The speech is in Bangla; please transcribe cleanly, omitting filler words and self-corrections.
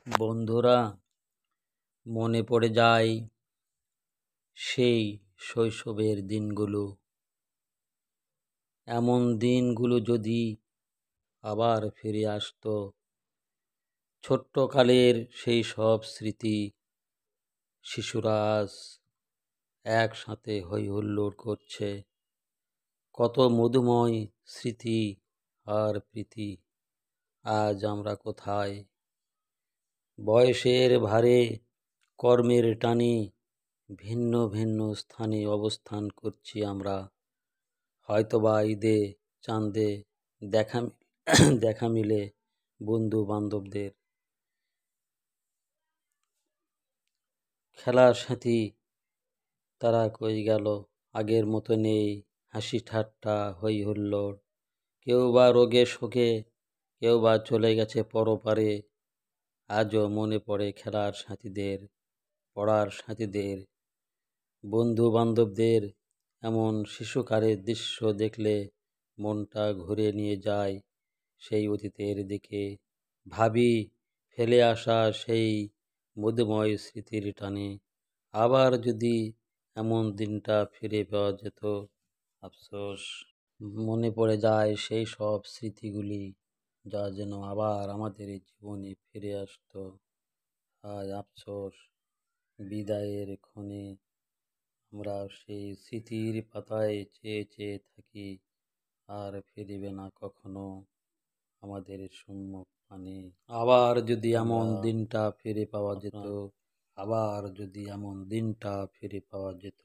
বন্ধুরা, মনে পড়ে যায় সেই শৈশবের দিনগুলো। এমন দিনগুলো যদি আবার ফিরে আসতো, ছোট্টকালের সেই সব স্মৃতি। শিশুরা আজ একসাথে হই হুল্লোড় করছে, কত মধুময় স্মৃতি আর প্রীতি। আজ আমরা কোথায়? বয়সের ভারে, কর্মের টানে ভিন্ন ভিন্ন স্থানে অবস্থান করছি আমরা। হয়তোবা ঈদে, চাঁদে দেখা দেখা মিলে বন্ধু বান্ধবদের। খেলার সাথী তারা কই গেল? আগের মতো নেই হাসি ঠাট্টা হই হুল্লোড়। কেউ বা রোগে শোকে, কেউ বা চলে গেছে পরপারে। আজও মনে পড়ে খেলার সাথীদের, পড়ার সাথীদের, বন্ধু বান্ধবদের। এমন শিশুকালের দৃশ্য দেখলে মনটা ঘুরে নিয়ে যায় সেই অতীতের দিকে। ভাবি ফেলে আসা সেই মধুময় স্মৃতির টানে। আবার যদি এমন দিনটা ফিরে পাওয়া যেত, আফসোস। মনে পড়ে যায় সেই সব স্মৃতিগুলি, যা যেন আবার আমাদের এই জীবনে ফিরে আসতো। আজ আফসোস, বিদায়ের ক্ষণে আমরা সেই স্মৃতির পাতায় চেয়ে চেয়ে থাকি, আর ফিরিবে না কখনো আমাদের সম্মুখ পানে। আবার যদি এমন দিনটা ফিরে পাওয়া যেত, আবার যদি এমন দিনটা ফিরে পাওয়া যেত।